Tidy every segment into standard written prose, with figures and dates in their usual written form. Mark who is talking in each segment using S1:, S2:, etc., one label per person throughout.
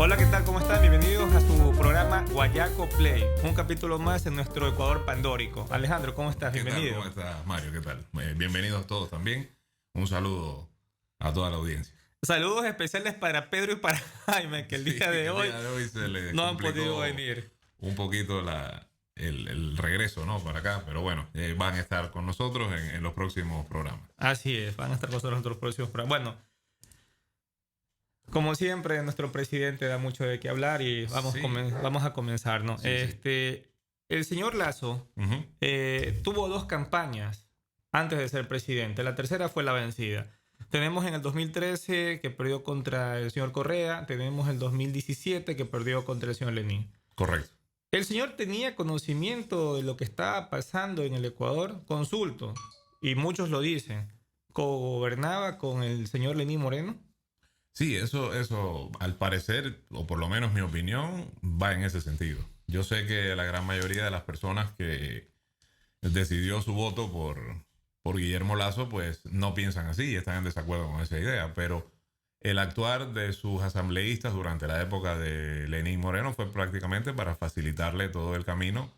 S1: Hola, ¿qué tal? ¿Cómo están? Bienvenidos a su programa Guayaco Play, un capítulo más en nuestro Ecuador pandórico. Alejandro, ¿cómo estás? Bienvenido.
S2: ¿Cómo estás, Mario? ¿Qué tal? Bienvenidos todos también. Un saludo a toda la audiencia.
S1: Saludos especiales para Pedro y para Jaime, que el día de hoy
S2: Se les
S1: no han
S2: complicó
S1: podido venir.
S2: un poquito el regreso, ¿no? Para acá, pero bueno, van a estar con nosotros en los próximos programas.
S1: Así es, van a estar con nosotros en nuestros próximos programas. Bueno, como siempre, nuestro presidente da mucho de qué hablar y vamos,
S2: Sí.
S1: vamos a comenzar, ¿no?
S2: Sí.
S1: El señor Lasso tuvo dos campañas antes de ser presidente. La tercera fue la vencida. Tenemos en el 2013 que perdió contra el señor Correa. Tenemos el 2017 que perdió contra el señor Lenín.
S2: Correcto.
S1: El señor tenía conocimiento de lo que estaba pasando en el Ecuador. Consulto, y muchos lo dicen, ¿gobernaba con el señor Lenín Moreno?
S2: Sí, eso al parecer, o por lo menos mi opinión, va en ese sentido. Yo sé que la gran mayoría de las personas que decidió su voto por Guillermo Lasso, pues no piensan así y están en desacuerdo con esa idea, pero el actuar de sus asambleístas durante la época de Lenín Moreno fue prácticamente para facilitarle todo el camino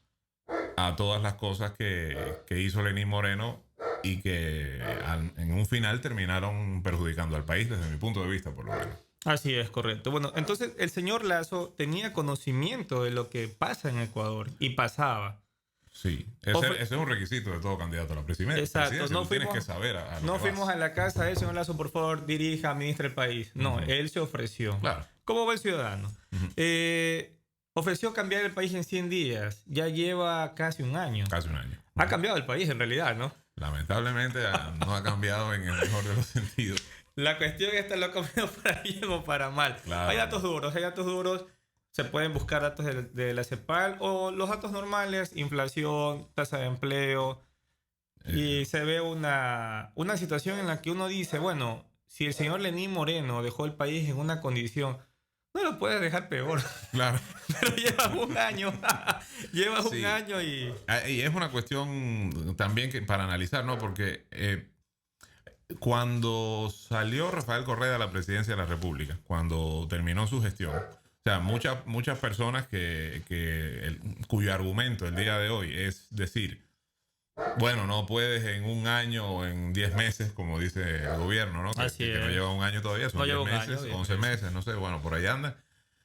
S2: a todas las cosas que hizo Lenín Moreno y que en un final terminaron perjudicando al país desde mi punto de vista, por lo menos.
S1: Así es, correcto. Bueno, entonces el señor Lasso tenía conocimiento de lo que pasa en Ecuador y pasaba.
S2: Sí, ese es un requisito de todo candidato a la presidencia.
S1: Exacto, no
S2: tienes que saber a lo
S1: no
S2: que
S1: fuimos
S2: vas.
S1: a la casa del señor Lasso, por favor, dirija, administre el país. No, él se ofreció.
S2: Claro.
S1: Como buen ciudadano. Ofreció cambiar el país en 100 días. Ya lleva casi un año.
S2: Casi un año.
S1: Ha cambiado el país en realidad, ¿no?
S2: Lamentablemente no ha cambiado en el mejor de los sentidos.
S1: La cuestión es que lo ha cambiado para bien o para mal.
S2: Claro.
S1: Hay datos duros. Se pueden buscar datos de la CEPAL o los datos normales, inflación, tasa de empleo. Y se ve una situación en la que uno dice, bueno, si el señor Lenín Moreno dejó el país en una condición, no lo puedes dejar peor.
S2: Claro.
S1: Pero llevas un año. Un año y...
S2: Y es una cuestión también para analizar, ¿no? Porque cuando salió Rafael Correa de la presidencia de la República, cuando terminó su gestión, o sea, muchas personas cuyo argumento el día de hoy es decir, bueno, no puedes en un año o en 10 meses, como dice el gobierno, ¿no? Que no lleva un año todavía, son 10 meses, 11 meses, no sé, bueno, por ahí anda.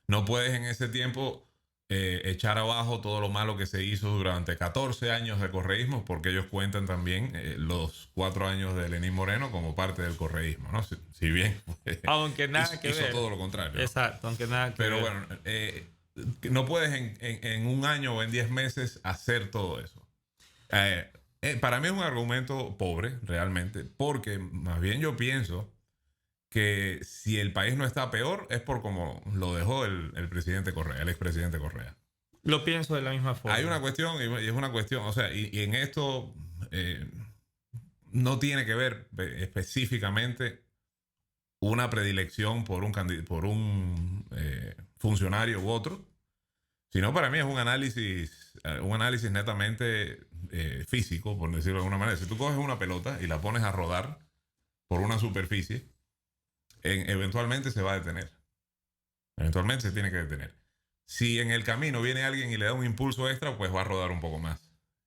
S2: No puedes en ese tiempo echar abajo todo lo malo que se hizo durante 14 años de correísmo, porque ellos cuentan también los 4 años de Lenín Moreno como parte del correísmo, ¿no? Si bien
S1: aunque nada que
S2: hizo
S1: ver.
S2: todo lo contrario, ¿no?
S1: Exacto, aunque nada que ver.
S2: Pero bueno, no puedes en un año o en 10 meses hacer todo eso. Para mí es un argumento pobre, realmente, porque más bien yo pienso que si el país no está peor es por como lo dejó el presidente Correa, el expresidente Correa.
S1: Lo pienso de la misma forma.
S2: Hay una cuestión, y es una cuestión, o sea, y en esto no tiene que ver específicamente una predilección por un funcionario u otro, sino para mí es un análisis netamente físico, por decirlo de alguna manera. Si tú coges una pelota y la pones a rodar por una superficie, eventualmente se va a detener. Eventualmente se tiene que detener. Si en el camino viene alguien y le da un impulso extra, pues va a rodar un poco más.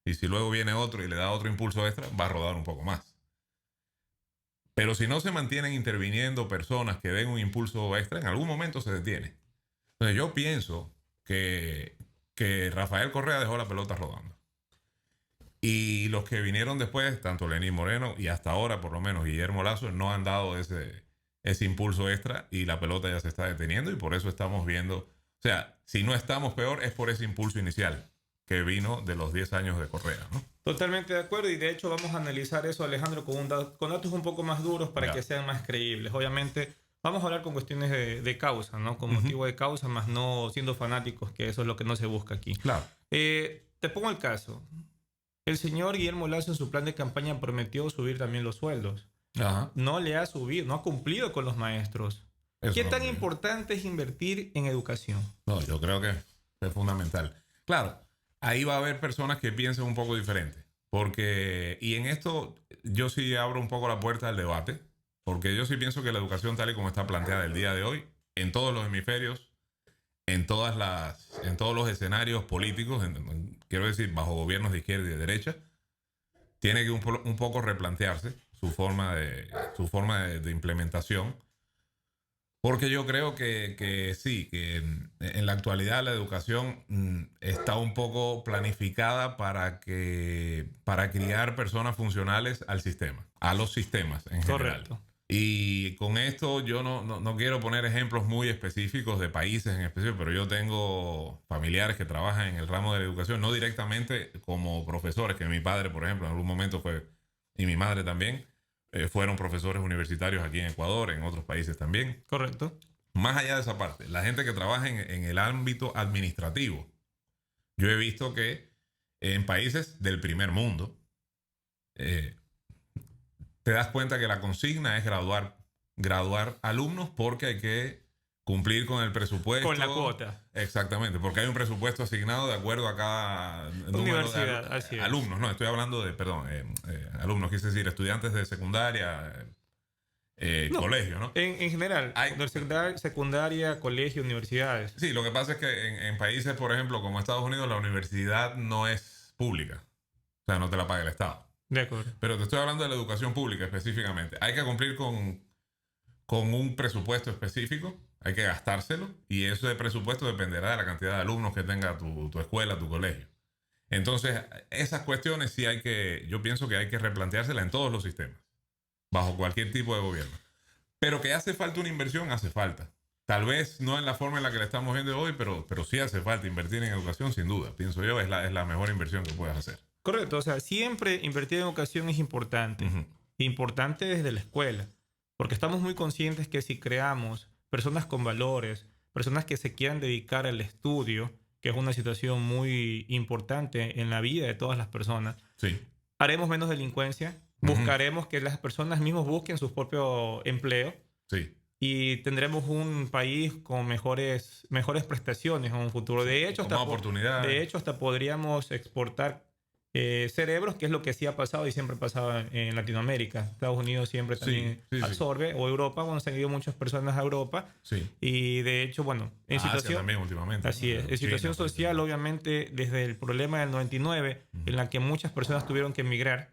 S2: Y si luego viene otro y le da otro impulso extra, va a rodar un poco más. Pero si no se mantienen interviniendo personas que den un impulso extra, en algún momento se detiene. Entonces yo pienso que Rafael Correa dejó la pelota rodando. Y los que vinieron después, tanto Lenín Moreno y hasta ahora por lo menos Guillermo Lasso, no han dado ese impulso extra y la pelota ya se está deteniendo y por eso estamos viendo, o sea, si no estamos peor es por ese impulso inicial que vino de los 10 años de Correa, ¿no?
S1: Totalmente de acuerdo, y de hecho vamos a analizar eso, Alejandro, con datos un poco más duros para que sean más creíbles. Obviamente vamos a hablar con cuestiones de causa, ¿no? Con motivo de causa, más no siendo fanáticos, que eso es lo que no se busca aquí.
S2: Claro.
S1: Te pongo el caso. El señor Guillermo Lasso en su plan de campaña prometió subir también los sueldos.
S2: Ajá.
S1: No le ha subido, no ha cumplido con los maestros. ¿Qué tan importante es invertir en educación?
S2: No, yo creo que es fundamental. Claro, ahí va a haber personas que piensen un poco diferente. Y en esto yo sí abro un poco la puerta al debate, porque yo sí pienso que la educación tal y como está planteada el día de hoy, en todos los hemisferios, en todos los escenarios políticos, quiero decir, bajo gobiernos de izquierda y de derecha, tiene que un poco replantearse su forma de implementación. Porque yo creo que sí, que en la actualidad la educación está un poco planificada para criar personas funcionales al sistema, a los sistemas en general.
S1: Correcto.
S2: Y con esto yo no quiero poner ejemplos muy específicos de países en específico, pero yo tengo familiares que trabajan en el ramo de la educación, no directamente como profesores, que mi padre, por ejemplo, en algún momento fue, y mi madre también, fueron profesores universitarios aquí en Ecuador, en otros países también.
S1: Correcto.
S2: Más allá de esa parte, la gente que trabaja en el ámbito administrativo, yo he visto que en países del primer mundo, te das cuenta que la consigna es graduar alumnos porque hay que cumplir con el presupuesto.
S1: Con la cuota.
S2: Exactamente, porque hay un presupuesto asignado de acuerdo a cada número de alumnos. No, estoy hablando de, alumnos, quise decir, estudiantes de secundaria, colegio, ¿no?
S1: En general, secundaria, colegio, universidades.
S2: Sí, lo que pasa es que en países, por ejemplo, como Estados Unidos, la universidad no es pública. O sea, no te la paga el Estado.
S1: De acuerdo.
S2: Pero te estoy hablando de la educación pública específicamente. Hay que cumplir con un presupuesto específico, hay que gastárselo, y ese presupuesto dependerá de la cantidad de alumnos que tenga tu escuela, tu colegio. Entonces, esas cuestiones sí yo pienso que hay que replanteárselas en todos los sistemas, bajo cualquier tipo de gobierno. Pero que hace falta una inversión, hace falta. Tal vez no en la forma en la que la estamos viendo hoy, pero sí hace falta invertir en educación, sin duda. Pienso yo, es la mejor inversión que puedas hacer.
S1: Correcto, o sea, siempre invertir en educación es importante.
S2: Uh-huh.
S1: Importante desde la escuela, porque estamos muy conscientes que si creamos personas con valores, personas que se quieran dedicar al estudio, que es una situación muy importante en la vida de todas las personas,
S2: sí,
S1: haremos menos delincuencia, buscaremos que las personas mismos busquen su propio empleo,
S2: sí,
S1: y tendremos un país con mejores prestaciones en un futuro. De hecho, hasta podríamos exportar cerebros, que es lo que sí ha pasado y siempre ha pasado en Latinoamérica. Estados Unidos siempre también absorbe, o Europa, bueno, se han ido muchas personas a Europa.
S2: Sí.
S1: Y de hecho, bueno, en situación
S2: también últimamente.
S1: Así es. En situación social, obviamente, desde el problema del 99, en la que muchas personas tuvieron que emigrar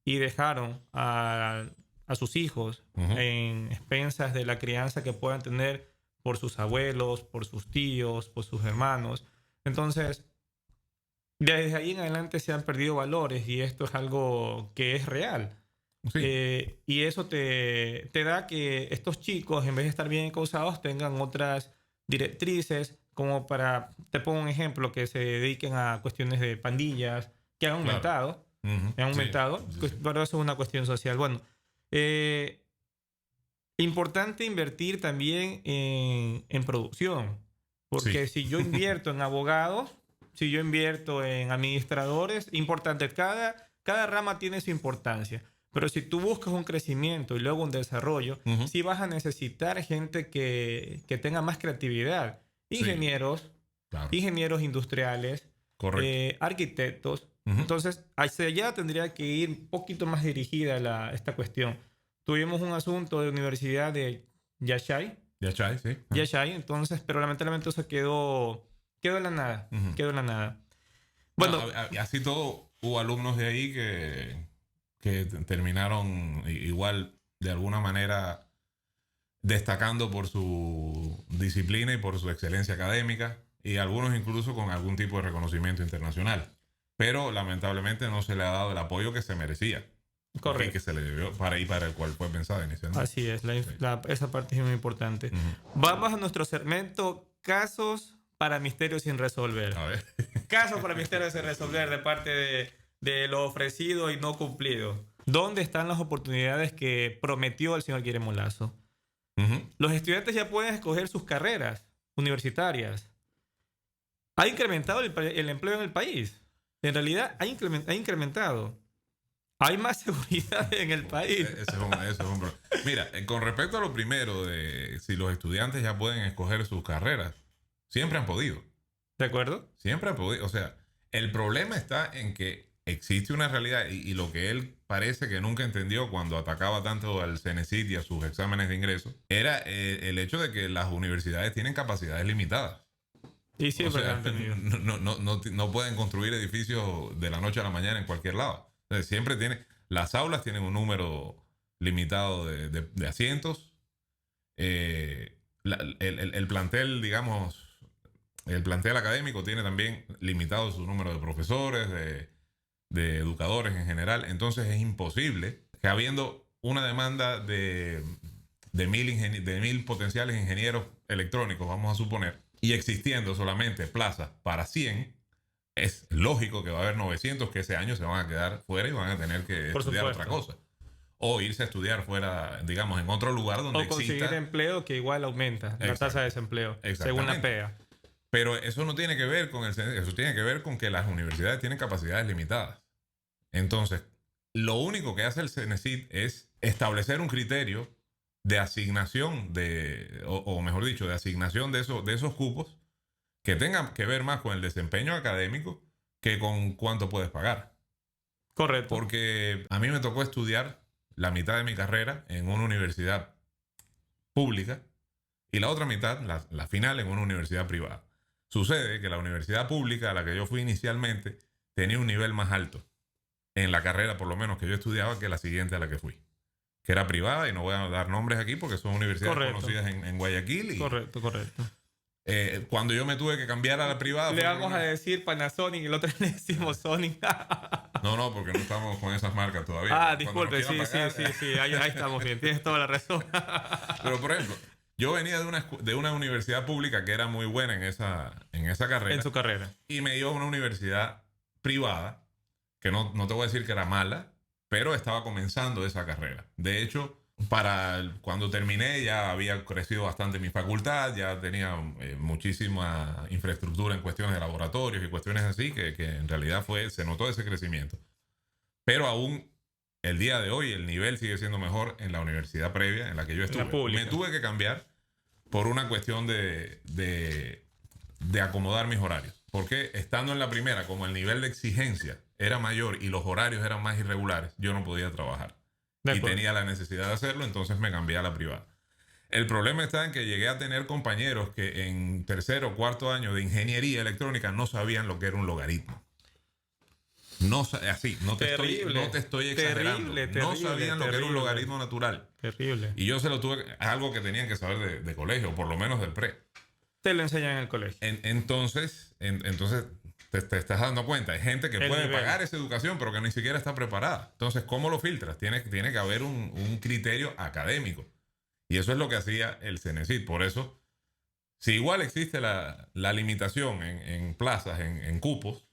S1: y dejaron a sus hijos en expensas de la crianza que puedan tener por sus abuelos, por sus tíos, por sus hermanos. Entonces, desde ahí en adelante se han perdido valores, y esto es algo que es real. Sí. Y eso te da que estos chicos, en vez de estar bien encausados, tengan otras directrices, como te pongo un ejemplo, que se dediquen a cuestiones de pandillas, que han aumentado.
S2: Claro.
S1: Han aumentado, sí. Pero eso es una cuestión social. Bueno, importante invertir también en producción, porque si yo invierto en abogados, si yo invierto en administradores, importante, cada rama tiene su importancia, pero si tú buscas un crecimiento y luego un desarrollo, sí vas a necesitar gente que tenga más creatividad, ingenieros,
S2: claro,
S1: ingenieros industriales, arquitectos. Entonces, hacia allá tendría que ir un poquito más dirigida esta cuestión. Tuvimos un asunto de Universidad de Yashai.
S2: Sí.
S1: Yashai, entonces, pero lamentablemente eso quedó en la nada. Quedó en la nada. Bueno,
S2: así todo, hubo alumnos de ahí que terminaron igual, de alguna manera, destacando por su disciplina y por su excelencia académica, y algunos incluso con algún tipo de reconocimiento internacional. Pero lamentablemente no se le ha dado el apoyo que se merecía.
S1: Correcto.
S2: Y que se le debió para el cual fue pensado inicialmente.
S1: Así es, esa parte es muy importante. Vamos a nuestro segmento Casos para Misterios sin Resolver.
S2: A ver.
S1: Casos para Misterios sin Resolver, de parte de lo ofrecido y no cumplido. ¿Dónde están las oportunidades que prometió el señor Guillermo Lasso? Los estudiantes ya pueden escoger sus carreras universitarias. ¿Ha incrementado el empleo en el país? En realidad, ha incrementado. Hay más seguridad en el país.
S2: Eso es un problema. Mira, con respecto a lo primero de si los estudiantes ya pueden escoger sus carreras, siempre han podido.
S1: ¿De acuerdo?
S2: Siempre han podido. O sea, el problema está en que existe una realidad, y lo que él parece que nunca entendió cuando atacaba tanto al CENESID y a sus exámenes de ingreso, era el hecho de que las universidades tienen capacidades limitadas.
S1: Y
S2: O
S1: siempre lo
S2: sea,
S1: han tenido.
S2: no pueden construir edificios de la noche a la mañana en cualquier lado. Entonces, las aulas tienen un número limitado de asientos. El plantel, digamos, el plantel académico tiene también limitado su número de profesores, de educadores en general. Entonces es imposible que habiendo una demanda de 1000 potenciales ingenieros electrónicos, vamos a suponer, y existiendo solamente plazas para 100, es lógico que va a haber 900 que ese año se van a quedar fuera y van a tener que
S1: Por
S2: estudiar
S1: supuesto.
S2: otra cosa. O irse a estudiar fuera, digamos, en otro lugar donde
S1: O conseguir
S2: exista.
S1: empleo que igual aumenta la tasa de desempleo, según la PEA.
S2: Pero eso no tiene que ver con eso tiene que ver con que las universidades tienen capacidades limitadas. Entonces, lo único que hace el CENESID es establecer un criterio de asignación o mejor dicho, de asignación de esos cupos que tengan que ver más con el desempeño académico que con cuánto puedes pagar.
S1: Correcto.
S2: Porque a mí me tocó estudiar la mitad de mi carrera en una universidad pública y la otra mitad, la final, en una universidad privada. Sucede que la universidad pública a la que yo fui inicialmente tenía un nivel más alto en la carrera, por lo menos que yo estudiaba, que la siguiente a la que fui, que era privada, y no voy a dar nombres aquí porque son universidades conocidas en Guayaquil.
S1: Correcto.
S2: Cuando yo me tuve que cambiar a la privada...
S1: Le vamos a decir Panasonic y el otro le decimos Sony.
S2: No, porque no estamos con esas marcas todavía.
S1: Disculpe, sí, ahí estamos bien, tienes toda la razón.
S2: Pero, por ejemplo, yo venía de una universidad pública que era muy buena en esa carrera.
S1: En su carrera.
S2: Y me iba a una universidad privada, que no te voy a decir que era mala, pero estaba comenzando esa carrera. De hecho, cuando terminé ya había crecido bastante mi facultad, ya tenía muchísima infraestructura en cuestiones de laboratorios y cuestiones así, que en realidad se notó ese crecimiento. Pero aún el día de hoy el nivel sigue siendo mejor en la universidad previa en la que yo estuve. Me tuve que cambiar por una cuestión de acomodar mis horarios. Porque estando en la primera, como el nivel de exigencia era mayor y los horarios eran más irregulares, yo no podía trabajar. Y tenía la necesidad de hacerlo, entonces me cambié a la privada. El problema está en que llegué a tener compañeros que en tercer o cuarto año de ingeniería electrónica no sabían lo que era un logaritmo. No te estoy exagerando. No sabían lo que era un logaritmo natural.
S1: Terrible.
S2: Y yo se lo tuve, algo que tenían que saber de colegio, por lo menos del pre.
S1: Te lo enseñan en el colegio.
S2: Entonces te estás dando cuenta. Hay gente que puede pagar esa educación, pero que ni siquiera está preparada. Entonces, ¿cómo lo filtras? Tiene que haber un criterio académico. Y eso es lo que hacía el CENESID. Por eso, si igual existe la limitación en plazas, en cupos,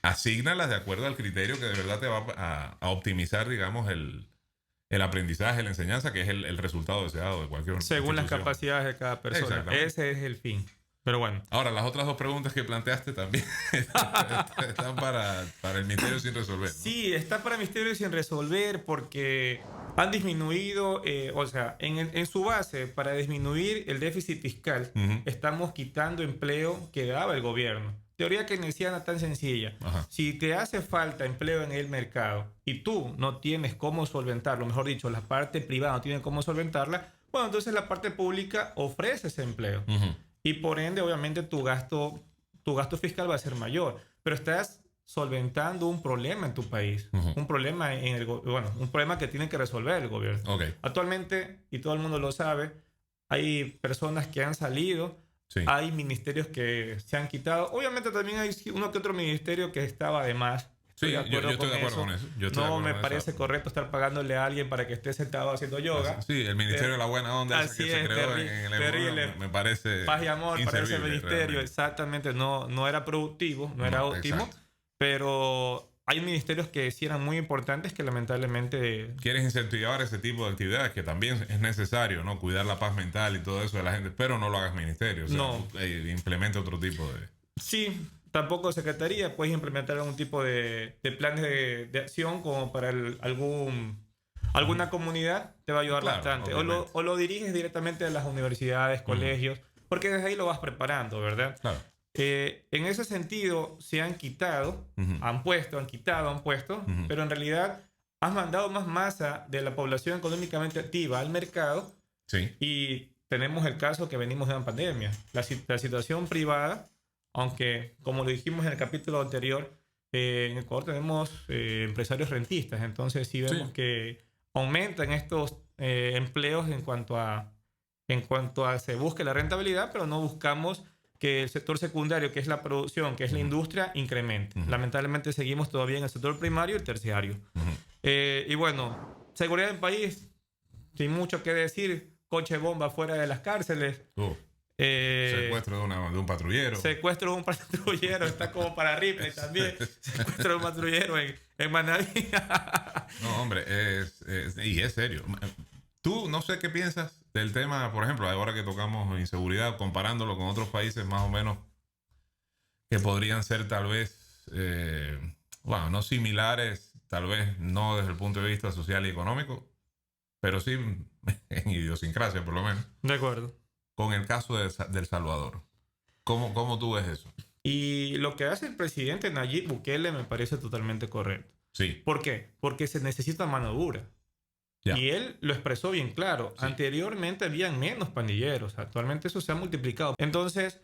S2: asígnalas de acuerdo al criterio que de verdad te va a optimizar, digamos, el aprendizaje, la enseñanza, que es el resultado deseado de cualquier
S1: según las capacidades de cada persona. Ese es el fin. Pero bueno.
S2: Ahora, las otras dos preguntas que planteaste también están para el misterio sin resolver, ¿no?
S1: Sí, está para misterio sin resolver porque han disminuido, en su base, para disminuir el déficit fiscal, estamos quitando empleo que daba el gobierno. Teoría keynesiana tan sencilla.
S2: Ajá.
S1: Si te hace falta empleo en el mercado y tú no tienes cómo solventarlo, mejor dicho, la parte privada no tiene cómo solventarla, bueno, entonces la parte pública ofrece ese empleo. Y por ende, obviamente, tu gasto fiscal va a ser mayor. Pero estás solventando un problema en tu país. Un problema un problema que tiene que resolver el gobierno.
S2: Okay.
S1: Actualmente, y todo el mundo lo sabe, hay personas que han salido. Sí. Hay ministerios que se han quitado. Obviamente también hay uno que otro ministerio que estaba de más.
S2: Sí, yo estoy de acuerdo con eso.
S1: No me parece correcto estar pagándole a alguien para que esté sentado haciendo yoga.
S2: Sí, el Ministerio de la Buena Onda
S1: así
S2: que se creó en el
S1: terrible.
S2: Me parece
S1: paz y amor para ese ministerio. Realmente. Exactamente, no era productivo, no era óptimo. Exacto. Pero hay ministerios que sí eran muy importantes que lamentablemente...
S2: Quieres incentivar ese tipo de actividades que también es necesario, ¿no? Cuidar la paz mental y todo eso de la gente, pero no lo hagas ministerio. O sea, no. Implemente otro tipo de...
S1: Sí, tampoco secretaría. Puedes implementar algún tipo de planes de acción como para alguna comunidad. Te va a ayudar bastante. O lo diriges directamente a las universidades, colegios, porque desde ahí lo vas preparando, ¿verdad?
S2: Claro.
S1: En ese sentido, se han quitado, han puesto, pero en realidad has mandado más masa de la población económicamente activa al mercado.
S2: Sí.
S1: Y tenemos el caso que venimos de una pandemia. La situación privada, aunque como lo dijimos en el capítulo anterior, en Ecuador tenemos empresarios rentistas, entonces sí vemos que aumentan estos empleos en cuanto a se busque la rentabilidad, pero no buscamos que el sector secundario, que es la producción, que es la industria, incremente. Lamentablemente seguimos todavía en el sector primario y terciario. Y bueno, seguridad del país, sin mucho que decir, coche bomba fuera de las cárceles.
S2: Secuestro de un patrullero.
S1: Secuestro de un patrullero, está como para Ripley también. Secuestro de un patrullero en Manaví.
S2: No, hombre, y es serio. Tú no sé qué piensas del tema, por ejemplo, ahora que tocamos inseguridad, comparándolo con otros países más o menos que podrían ser tal vez, bueno, no similares, tal vez no desde el punto de vista social y económico, pero sí en idiosincrasia por lo menos.
S1: De acuerdo.
S2: Con el caso de El Salvador. ¿Cómo tú ves eso?
S1: Y lo que hace el presidente Nayib Bukele me parece totalmente correcto.
S2: Sí.
S1: ¿Por qué? Porque se necesita mano dura. Ya. Y él lo expresó bien claro. Sí. Anteriormente habían menos pandilleros. Actualmente eso se ha multiplicado. Entonces,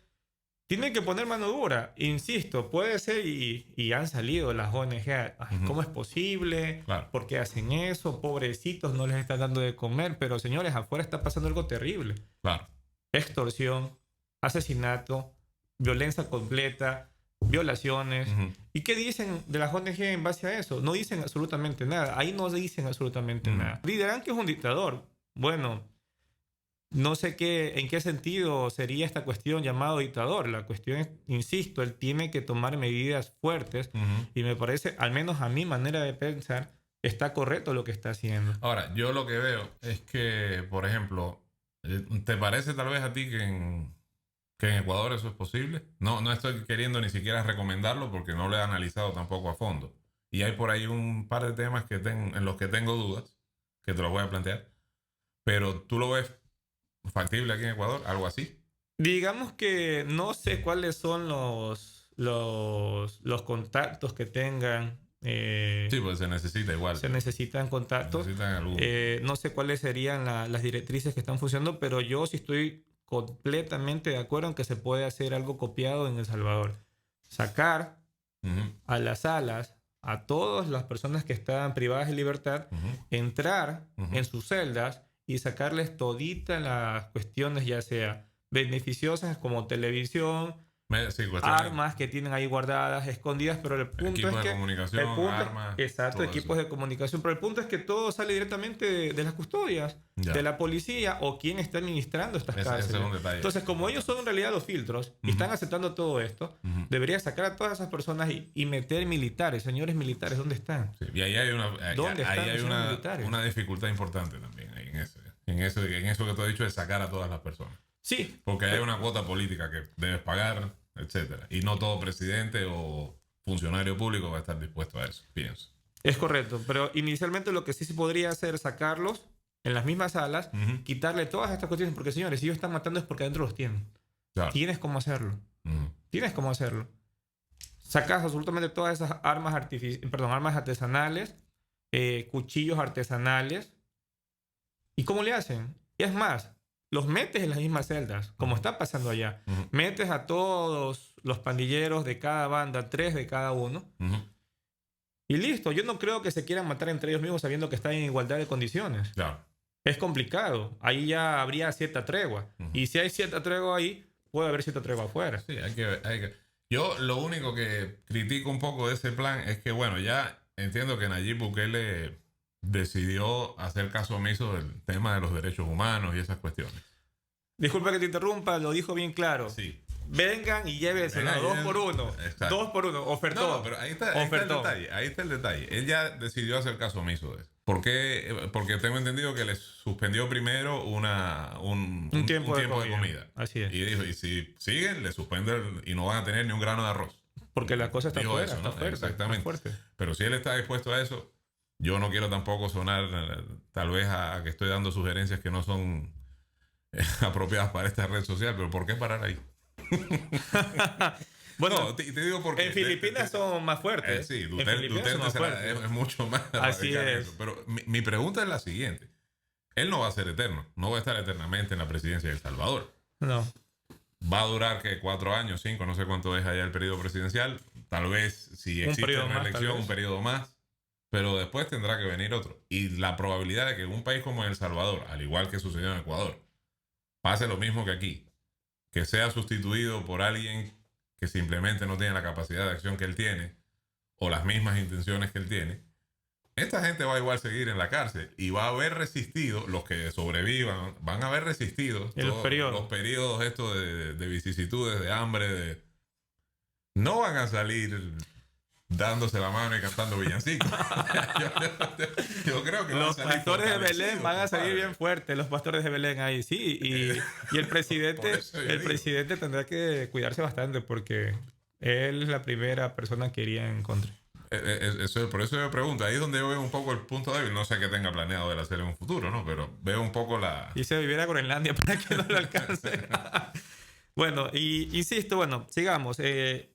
S1: tiene que poner mano dura. Insisto, puede ser y han salido las ONG. Ay, ¿cómo es posible?
S2: Claro.
S1: ¿Por qué hacen eso? Pobrecitos, no les están dando de comer. Pero señores, afuera está pasando algo terrible.
S2: Claro.
S1: Extorsión, asesinato, violencia completa, violaciones. ¿Y qué dicen de las ONG en base a eso? No dicen absolutamente nada. Ahí no dicen absolutamente nada. Dirán que es un dictador. Bueno, no sé en qué sentido sería esta cuestión llamado dictador. La cuestión es, insisto, él tiene que tomar medidas fuertes y me parece, al menos a mi manera de pensar, está correcto lo que está haciendo.
S2: Ahora, yo lo que veo es que, por ejemplo, ¿te parece tal vez a ti que en Ecuador eso es posible? No estoy queriendo ni siquiera recomendarlo porque no lo he analizado tampoco a fondo. Y hay por ahí un par de temas en los que tengo dudas, que te los voy a plantear. Pero ¿tú lo ves factible aquí en Ecuador? ¿Algo así?
S1: Digamos que no sé cuáles son los contactos que tengan.
S2: Sí, pues se necesita igual.
S1: Se necesitan contactos. No sé cuáles serían las directrices que están funcionando, pero yo sí estoy completamente de acuerdo en que se puede hacer algo copiado en El Salvador. Sacar a las salas a todas las personas que están privadas de libertad, entrar en sus celdas y sacarles toditas las cuestiones, ya sea beneficiosas como televisión, armas que tienen ahí guardadas, escondidas, pero el punto es que
S2: armas,
S1: exacto, equipos de comunicación, pero el punto es que todo sale directamente de las custodias, de la policía o quien está administrando estas cárceles. Entonces, como ellos son en realidad los filtros y están aceptando todo esto, debería sacar a todas esas personas y meter militares, señores militares, ¿dónde están?
S2: Sí, y ahí hay una dificultad importante también ahí en eso que tú has dicho de sacar a todas las personas.
S1: Sí.
S2: Porque hay una cuota política que debes pagar, etcétera. Y no todo presidente o funcionario público va a estar dispuesto a eso, pienso.
S1: Es correcto, pero inicialmente lo que sí se podría hacer es sacarlos en las mismas salas, quitarle todas estas cuestiones, porque señores, si ellos están matando es porque adentro los tienen. Claro. Tienes cómo hacerlo. Tienes cómo hacerlo. Sacas absolutamente todas esas armas artesanales, cuchillos artesanales. ¿Y cómo le hacen? Y es más, los metes en las mismas celdas, como está pasando allá. Metes a todos los pandilleros de cada banda, 3 de cada uno. Y listo. Yo no creo que se quieran matar entre ellos mismos sabiendo que están en igualdad de condiciones.
S2: Claro.
S1: Es complicado. Ahí ya habría cierta tregua. Y si hay cierta tregua ahí, puede haber cierta tregua afuera.
S2: Sí, hay que... Yo lo único que critico un poco de ese plan es que, bueno, ya entiendo que Nayib Bukele decidió hacer caso omiso del tema de los derechos humanos y esas cuestiones.
S1: Disculpa que te interrumpa, lo dijo bien claro.
S2: Sí.
S1: Vengan y llévensela 2 por 1. 2 por 1, ofertón.
S2: No, pero ahí está el detalle. Él ya decidió hacer caso omiso de eso. ¿Por qué? Porque tengo entendido que les suspendió primero un tiempo de comida.
S1: Así es.
S2: Y dijo, y si siguen, les suspenden y no van a tener ni un grano de arroz.
S1: Porque la cosa está fuera,
S2: eso, ¿no?
S1: está fuerte.
S2: Exactamente.
S1: Está fuerte.
S2: Pero si él está dispuesto a eso, yo no quiero tampoco sonar tal vez a que estoy dando sugerencias que no son apropiadas para esta red social, pero ¿por qué parar ahí?
S1: Bueno,
S2: no, te digo porque
S1: en Filipinas son más fuertes.
S2: Sí, Duterte es mucho más.
S1: Así es.
S2: Eso. Pero mi pregunta es la siguiente. Él no va a ser eterno, no va a estar eternamente en la presidencia de El Salvador.
S1: No.
S2: Va a durar que 4 años, 5, no sé cuánto es allá el periodo presidencial. Tal vez si existe una elección, un periodo más. Pero después tendrá que venir otro. Y la probabilidad de que en un país como El Salvador, al igual que sucedió en Ecuador, pase lo mismo que aquí, que sea sustituido por alguien que simplemente no tiene la capacidad de acción que él tiene o las mismas intenciones que él tiene, esta gente va a igual seguir en la cárcel y va a haber resistido, los que sobrevivan, van a haber resistido los periodos estos de vicisitudes, de hambre, no van a salir dándose la mano y cantando villancicos. yo creo que
S1: los pastores de Belén van a salir bien fuertes, los pastores de Belén ahí, sí, y el presidente tendrá que cuidarse bastante porque él es la primera persona que iría en contra.
S2: Por eso yo pregunto, ahí es donde yo veo un poco el punto débil. No sé qué tenga planeado él hacer en un futuro, ¿no? Pero veo un poco
S1: y se viviera a Groenlandia para que no lo alcance. Bueno, y insisto, bueno, sigamos. El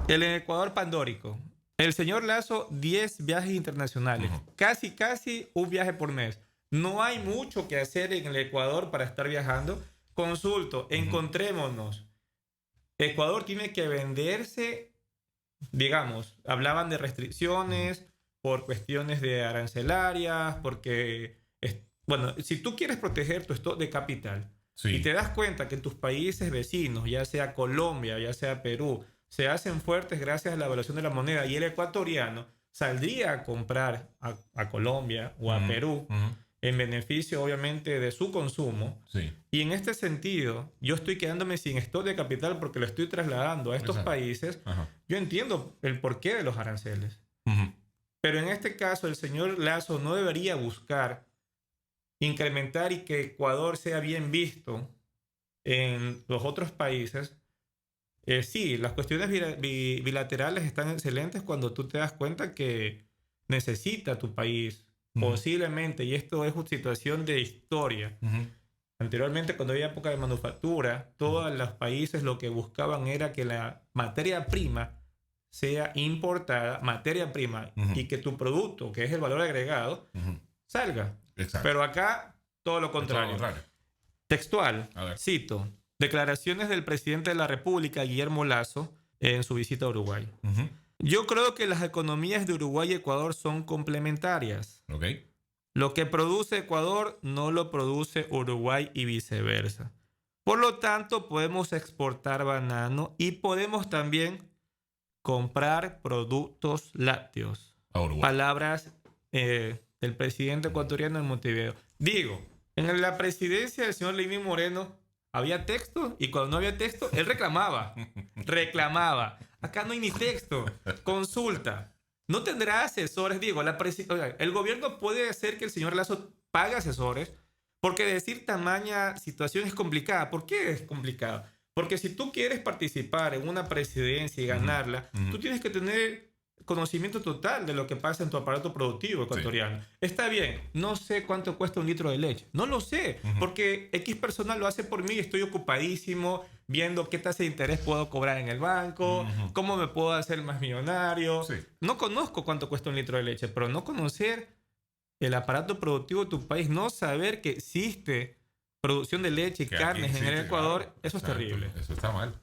S1: Ecuador pandórico. El señor Lazo, 10 viajes internacionales. Casi un viaje por mes. No hay mucho que hacer en el Ecuador para estar viajando. Consulto, encontrémonos. Ecuador tiene que venderse, digamos, hablaban de restricciones por cuestiones de arancelarias, porque, bueno, si tú quieres proteger tu stock de capital y te das cuenta que tus países vecinos, ya sea Colombia, ya sea Perú, se hacen fuertes gracias a la evaluación de la moneda y el ecuatoriano saldría a comprar a Colombia o a Perú en beneficio obviamente de su consumo. Y en este sentido, yo estoy quedándome sin stock de capital porque lo estoy trasladando a estos países. Yo entiendo el porqué de los aranceles. Pero en este caso, el señor Lazo no debería buscar incrementar y que Ecuador sea bien visto en los otros países. Sí, las cuestiones bilaterales están excelentes cuando tú te das cuenta que necesita tu país posiblemente, y esto es una situación de historia. Anteriormente, cuando había época de manufactura, todos los países lo que buscaban era que la materia prima sea importada, materia prima, y que tu producto, que es el valor agregado, salga.
S2: Exacto.
S1: Pero acá, todo lo contrario. Textual, cito, declaraciones del presidente de la República, Guillermo Lasso, en su visita a Uruguay. Yo creo que las economías de Uruguay y Ecuador son complementarias. Lo que produce Ecuador no lo produce Uruguay y viceversa. Por lo tanto, podemos exportar banano y podemos también comprar productos lácteos. Palabras del presidente ecuatoriano en Montevideo. Digo, en la presidencia del señor Lenín Moreno había texto y cuando no había texto, él reclamaba. Acá no hay ni texto. Consulta. No tendrá asesores. Digo, el gobierno puede hacer que el señor Lasso pague asesores porque decir tamaña situación es complicada. ¿Por qué es complicado? Porque si tú quieres participar en una presidencia y ganarla, tú tienes que tener conocimiento total de lo que pasa en tu aparato productivo ecuatoriano. Está bien, no sé cuánto cuesta un litro de leche. No lo sé, porque X personal lo hace por mí y estoy ocupadísimo viendo qué tasa de interés puedo cobrar en el banco, cómo me puedo hacer más millonario. No conozco cuánto cuesta un litro de leche, pero no conocer el aparato productivo de tu país, no saber que existe producción de leche y carnes en el Ecuador, eso es terrible.
S2: Eso está mal.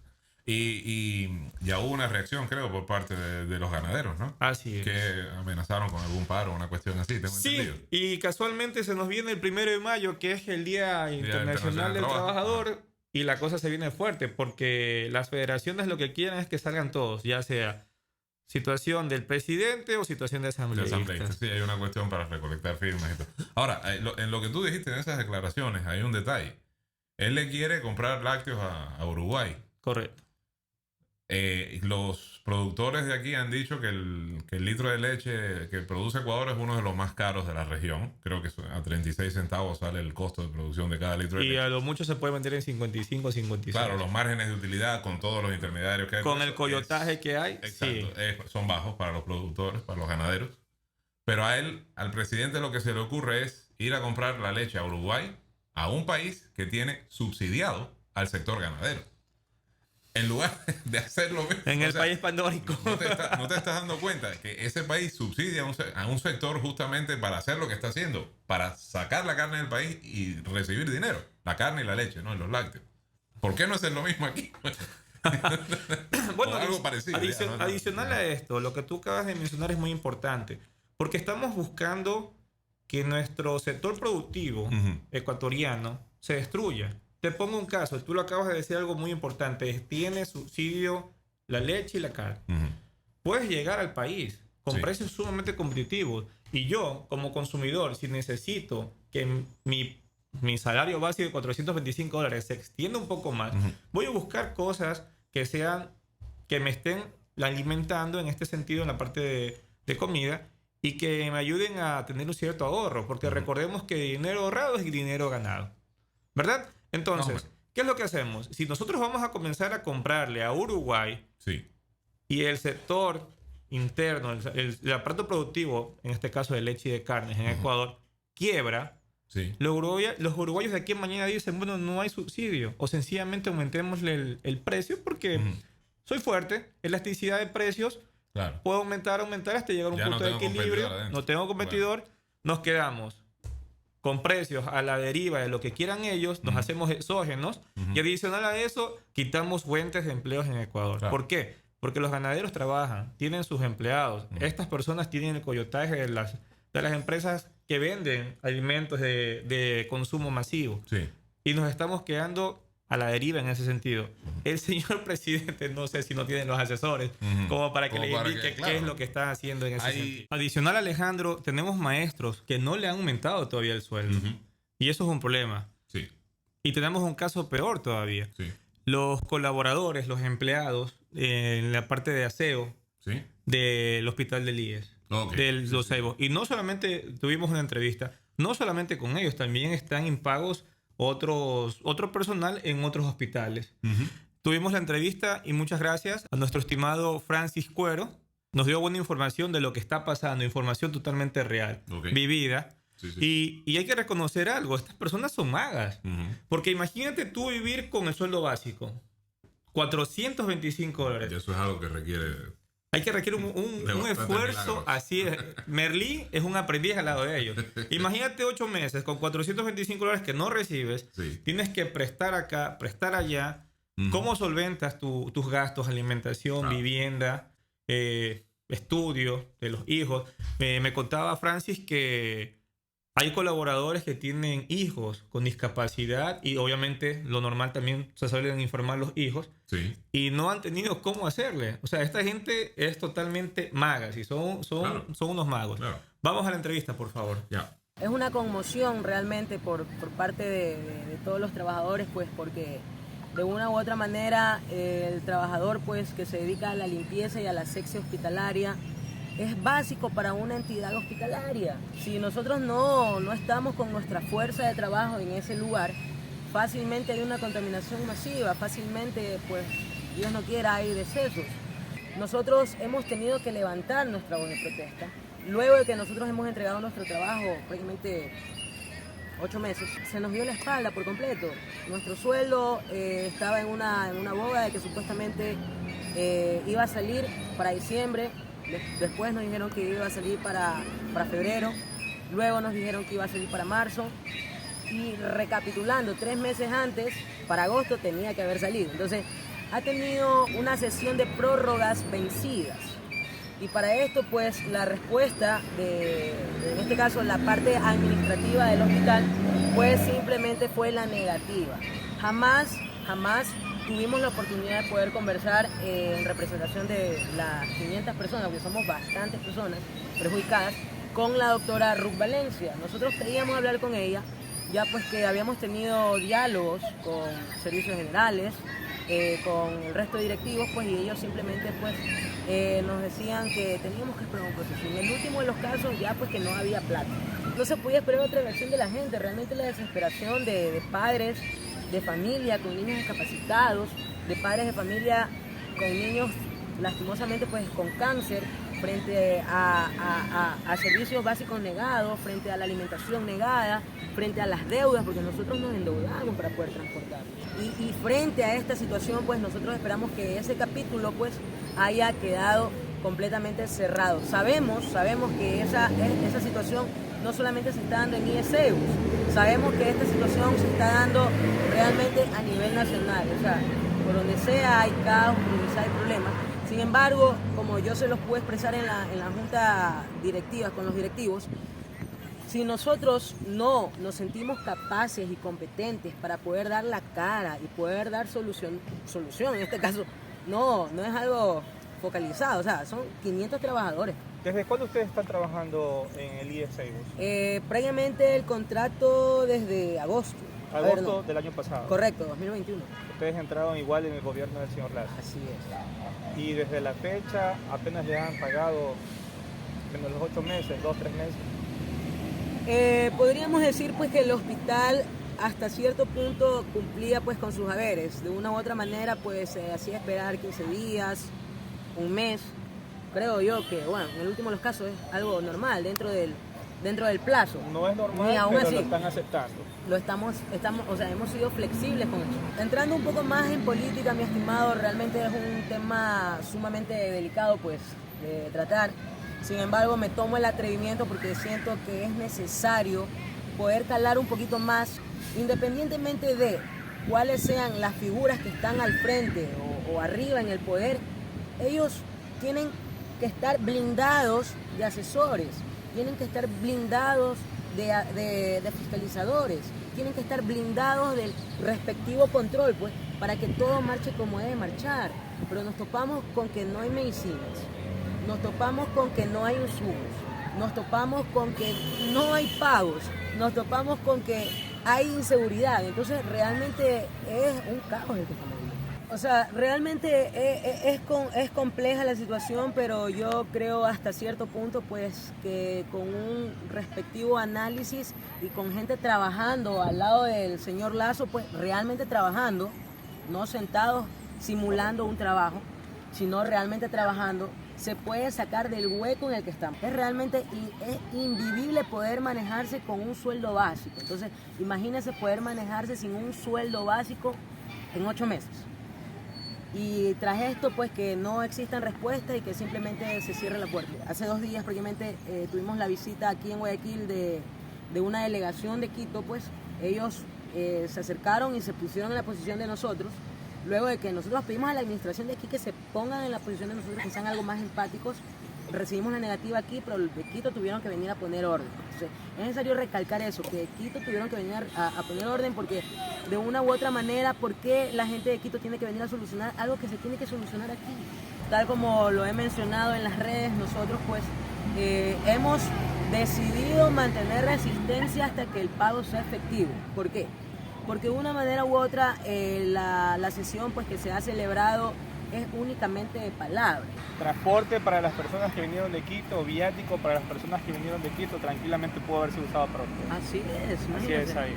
S2: Y ya hubo una reacción, creo, por parte de los ganaderos, ¿no?
S1: Así es.
S2: Que amenazaron con algún paro, una cuestión así, tengo entendido.
S1: Y casualmente se nos viene el 1 de mayo, que es el Día Internacional del Trabajador, y la cosa se viene fuerte, porque las federaciones lo que quieren es que salgan todos, ya sea situación del presidente o situación de asambleístas.
S2: Sí, hay una cuestión para recolectar firmas y todo. Ahora, en lo que tú dijiste en esas declaraciones, hay un detalle. Él le quiere comprar lácteos a Uruguay.
S1: Correcto.
S2: Los productores de aquí han dicho que el litro de leche que produce Ecuador es uno de los más caros de la región. Creo que a 36 centavos sale el costo de producción de cada litro de leche.
S1: Y a lo mucho se puede vender en 55 o 56.
S2: Claro, los márgenes de utilidad con todos los intermediarios que hay.
S1: Con el coyotaje que hay.
S2: Exacto. Son bajos para los productores, para los ganaderos. Pero al presidente lo que se le ocurre es ir a comprar la leche a Uruguay, a un país que tiene subsidiado al sector ganadero. en lugar de hacer lo mismo.
S1: En el país pandórico.
S2: No te estás dando cuenta que ese país subsidia a un sector justamente para hacer lo que está haciendo, para sacar la carne del país y recibir dinero. La carne y la leche, ¿no? Y los lácteos. ¿Por qué no hacen lo mismo aquí?
S1: Bueno,
S2: algo parecido.
S1: Adicional a esto, lo que tú acabas de mencionar es muy importante, porque estamos buscando que nuestro sector productivo ecuatoriano se destruya. Te pongo un caso, tú lo acabas de decir, algo muy importante, tiene subsidio la leche y la carne. Puedes llegar al país con precios sumamente competitivos, y yo como consumidor, si necesito que mi salario básico de $425 se extienda un poco más, voy a buscar cosas que me estén alimentando en este sentido, en la parte de comida, y que me ayuden a tener un cierto ahorro, porque recordemos que dinero ahorrado es dinero ganado, ¿verdad? Entonces, ¿qué es lo que hacemos? Si nosotros vamos a comenzar a comprarle a Uruguay, y el sector interno, el aparato productivo, en este caso de leche y de carnes en Ecuador, quiebra, los uruguayos de aquí en mañana dicen, bueno, no hay subsidio, o sencillamente aumentémosle el precio porque soy fuerte, elasticidad de precios, puedo aumentar hasta llegar a un punto de equilibrio, no tengo competidor, nos quedamos con precios a la deriva de lo que quieran ellos, nos hacemos exógenos, y adicional a eso, quitamos fuentes de empleos en Ecuador. ¿Por qué? Porque los ganaderos trabajan, tienen sus empleados, estas personas tienen el coyotaje de las empresas que venden alimentos de consumo masivo. Y nos estamos quedando a la deriva en ese sentido. El señor presidente, no sé si no tiene los asesores como para que le indique qué es lo que está haciendo en ese sentido. Adicional, Alejandro, tenemos maestros que no le han aumentado todavía el sueldo. Y eso es un problema. Y tenemos un caso peor todavía. Los colaboradores, los empleados en la parte de aseo del hospital del IES. Los Ceibos. Y no solamente tuvimos una entrevista, no solamente con ellos, también están impagos otro personal en otros hospitales. Tuvimos la entrevista y muchas gracias a nuestro estimado Francis Cuero. Nos dio buena información de lo que está pasando, información totalmente real, vivida. Y hay que reconocer algo, estas personas son magas. Porque imagínate tú vivir con el sueldo básico, $425.
S2: Eso es algo que requiere...
S1: Hay que requiere un esfuerzo así. Merlí es un aprendiz al lado de ellos. Imagínate 8 meses con $425 que no recibes. Tienes que prestar acá, prestar allá. ¿Cómo solventas tus gastos? Alimentación, vivienda, estudio de los hijos. Me contaba Francis que hay colaboradores que tienen hijos con discapacidad y obviamente lo normal también se suelen informar los hijos y no han tenido cómo hacerle. O sea, esta gente es totalmente maga, ¿sí? Son unos magos. Vamos a la entrevista, por favor.
S3: Es una conmoción realmente por parte de todos los trabajadores, pues porque de una u otra manera el trabajador pues que se dedica a la limpieza y a la asepsia hospitalaria es básico para una entidad hospitalaria. Si nosotros no estamos con nuestra fuerza de trabajo en ese lugar, fácilmente hay una contaminación masiva, fácilmente, pues, Dios no quiera, hay decesos. Nosotros hemos tenido que levantar nuestra voz de protesta. Luego de que nosotros hemos entregado nuestro trabajo, prácticamente 8 meses, se nos dio la espalda por completo. Nuestro sueldo estaba en una boga de que supuestamente iba a salir para diciembre. Después nos dijeron que iba a salir para febrero, luego nos dijeron que iba a salir para marzo, y recapitulando, 3 meses antes, para agosto tenía que haber salido. Entonces, ha tenido una sesión de prórrogas vencidas. Y para esto, pues, la respuesta en este caso, la parte administrativa del hospital, pues simplemente fue la negativa. Jamás tuvimos la oportunidad de poder conversar en representación de las 500 personas, porque somos bastantes personas perjudicadas, con la doctora Ruth Valencia. Nosotros pedíamos hablar con ella, ya pues que habíamos tenido diálogos con servicios generales, con el resto de directivos, pues, y ellos simplemente pues nos decían que teníamos que esperar un proceso. En el último de los casos ya pues que no había plata. No se podía esperar otra versión de la gente, realmente la desesperación de padres de familia con niños discapacitados, de padres de familia con niños lastimosamente pues con cáncer, frente a servicios básicos negados, frente a la alimentación negada, frente a las deudas, porque nosotros nos endeudamos para poder transportar. Y frente a esta situación, pues nosotros esperamos que ese capítulo pues haya quedado completamente cerrado. Sabemos que esa situación no solamente se está dando en IESEUS, sabemos que esta situación se está dando realmente a nivel nacional, o sea, por donde sea hay caos, por donde sea hay problemas. Sin embargo, como yo se los pude expresar en la junta directiva con los directivos, si nosotros no nos sentimos capaces y competentes para poder dar la cara y poder dar solución en este caso, no es algo focalizado, o sea, son 500 trabajadores.
S1: ¿Desde cuándo ustedes están trabajando en el IESEUS?
S3: Previamente el contrato desde agosto.
S1: Agosto del año pasado.
S3: Correcto, 2021.
S1: Ustedes entraron igual en el gobierno del señor Lazo.
S3: Así es.
S1: Y desde la fecha apenas le han pagado en los 8 meses, 2, 3 meses.
S3: Podríamos decir pues que el hospital hasta cierto punto cumplía pues con sus haberes. De una u otra manera pues hacía esperar 15 días, un mes. Creo yo que, bueno, en el último de los casos es algo normal dentro del plazo.
S1: No es normal,
S3: aún
S1: pero
S3: así,
S1: lo están aceptando.
S3: O sea, hemos sido flexibles con eso. Entrando un poco más en política, mi estimado, realmente es un tema sumamente delicado pues de tratar. Sin embargo, me tomo el atrevimiento porque siento que es necesario poder calar un poquito más, independientemente de cuáles sean las figuras que están al frente o arriba en el poder. Ellos tienen que estar blindados de asesores, tienen que estar blindados de fiscalizadores, tienen que estar blindados del respectivo control, pues, para que todo marche como debe marchar. Pero nos topamos con que no hay medicinas, nos topamos con que no hay insumos, nos topamos con que no hay pagos, nos topamos con que hay inseguridad. Entonces realmente es un caos el que estamos viviendo. O sea, realmente es compleja la situación, pero yo creo hasta cierto punto pues que con un respectivo análisis y con gente trabajando al lado del señor Lazo, pues realmente trabajando, no sentados simulando un trabajo, sino realmente trabajando, se puede sacar del hueco en el que estamos. Es realmente invivible poder manejarse con un sueldo básico. Entonces, imagínense poder manejarse sin un sueldo básico en 8 meses. Y tras esto, pues que no existan respuestas y que simplemente se cierre la puerta. Hace 2 días prácticamente tuvimos la visita aquí en Guayaquil de una delegación de Quito, pues ellos se acercaron y se pusieron en la posición de nosotros, luego de que nosotros pedimos a la administración de aquí que se pongan en la posición de nosotros, que sean algo más empáticos. Recibimos la negativa aquí, pero los de Quito tuvieron que venir a poner orden. Entonces, es necesario recalcar eso, que de Quito tuvieron que venir a poner orden, porque de una u otra manera, ¿por qué la gente de Quito tiene que venir a solucionar algo que se tiene que solucionar aquí? Tal como lo he mencionado en las redes, nosotros pues hemos decidido mantener resistencia hasta que el pago sea efectivo. ¿Por qué? Porque de una manera u otra la sesión pues que se ha celebrado es únicamente de palabras.
S1: Transporte para las personas que vinieron de Quito, viático para las personas que vinieron de Quito, tranquilamente pudo haberse usado para ustedes.
S3: Así es,
S1: Así es ahí.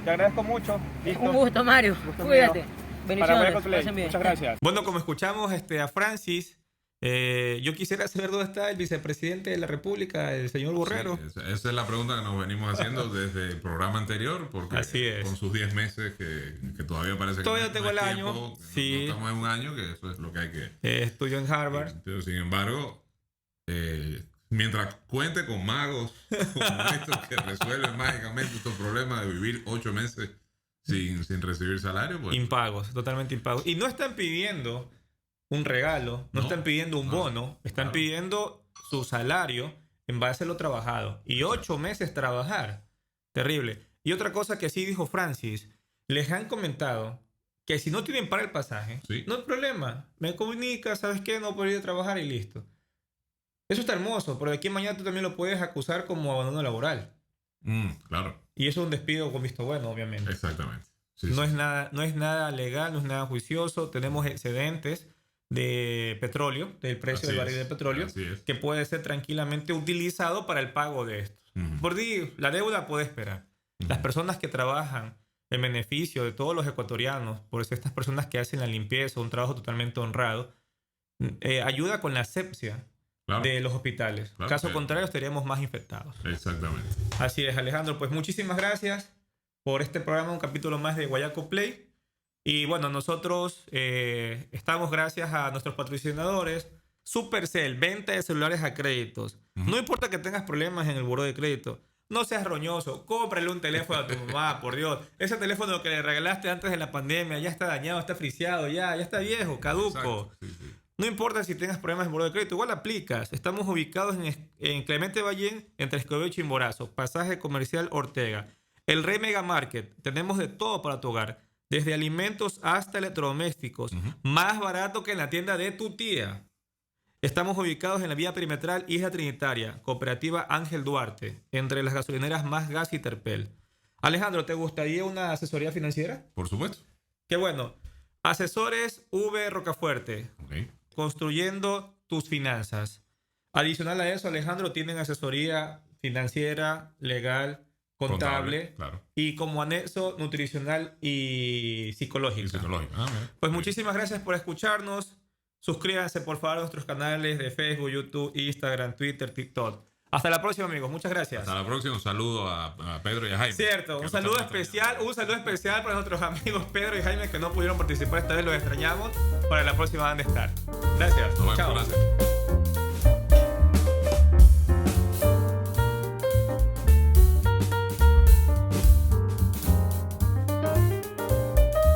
S1: Te agradezco mucho. Listo.
S3: Un gusto, Mario. Cuídate.
S1: Bendiciones. Muchas gracias.
S2: Bueno, como escuchamos a Francis, yo quisiera saber dónde está el vicepresidente de la República, el señor Borrero.
S4: Sí, esa es la pregunta que nos venimos haciendo desde el programa anterior, porque
S2: Así es.
S4: con sus 10 meses que todavía parece que
S2: Todavía
S4: no
S2: tengo
S4: es
S2: el
S4: tiempo,
S2: año,
S4: que
S2: sí.
S4: no estamos en un año, que eso es lo que hay que...
S2: Estudió en Harvard.
S4: Pero sin embargo, mientras cuente con magos como estos que resuelven mágicamente estos problemas de vivir 8 meses sin recibir salario, pues...
S2: Impagos, totalmente impagos. Y no están pidiendo un regalo, no están pidiendo un bono, están pidiendo su salario en base a lo trabajado. Y 8 meses trabajar. Terrible. Y otra cosa que sí dijo Francis, les han comentado que si no tienen para el pasaje, no hay problema. Me comunica, ¿sabes qué? No puedo ir a trabajar y listo. Eso está hermoso, pero de aquí a mañana tú también lo puedes acusar como abandono laboral.
S4: Claro.
S2: Y eso es un despido con visto bueno, obviamente.
S4: Exactamente. Sí,
S2: no es nada legal, no es nada juicioso. Tenemos excedentes de petróleo, del precio del barril de petróleo, que puede ser tranquilamente utilizado para el pago de esto. Por decir, la deuda puede esperar. Las personas que trabajan en beneficio de todos los ecuatorianos, por eso estas personas que hacen la limpieza, un trabajo totalmente honrado, ayuda con la asepsia. Claro.
S1: de los hospitales.
S2: Claro,
S1: Caso
S2: sí.
S1: contrario, estaríamos más infectados.
S2: Exactamente.
S1: Así es, Alejandro. Pues muchísimas gracias por este programa, un capítulo más de Guayaco Play. Y bueno, nosotros estamos gracias a nuestros patrocinadores. Supercell, venta de celulares a créditos. No importa que tengas problemas en el buró de crédito. No seas roñoso. Cómprale un teléfono a tu mamá, por Dios. Ese teléfono que le regalaste antes de la pandemia ya está dañado, está friseado, ya está viejo, caduco.
S2: Exacto. Sí, sí.
S1: No importa si tengas problemas en buró de crédito, igual aplicas. Estamos ubicados en Clemente Ballén, entre Escobedo y Chimborazo, pasaje comercial Ortega. El Rey Mega Market, tenemos de todo para tu hogar, desde alimentos hasta electrodomésticos, más barato que en la tienda de tu tía. Estamos ubicados en la vía perimetral Isla Trinitaria, Cooperativa Ángel Duarte, entre las gasolineras Más Gas y Terpel. Alejandro, ¿te gustaría una asesoría financiera?
S2: Por supuesto.
S1: Qué bueno. Asesores V Rocafuerte,
S2: Ok.
S1: construyendo tus finanzas. Adicional a eso, Alejandro, tienen asesoría financiera, legal, contable,
S2: Claro.
S1: y como anexo nutricional y psicológica.
S2: Y psicológico. Mira.
S1: Pues muchísimas gracias por escucharnos. Suscríbanse por favor a nuestros canales de Facebook, YouTube, Instagram, Twitter, TikTok. Hasta la próxima, amigos. Muchas gracias.
S2: Hasta la próxima. Un saludo a Pedro y a Jaime.
S1: Cierto,
S2: Que
S1: un saludo especial para nuestros amigos Pedro y Jaime que no pudieron participar esta vez, los extrañamos. Para la próxima van a estar. Gracias.
S2: Nos vemos.
S1: Chao.
S2: Gracias.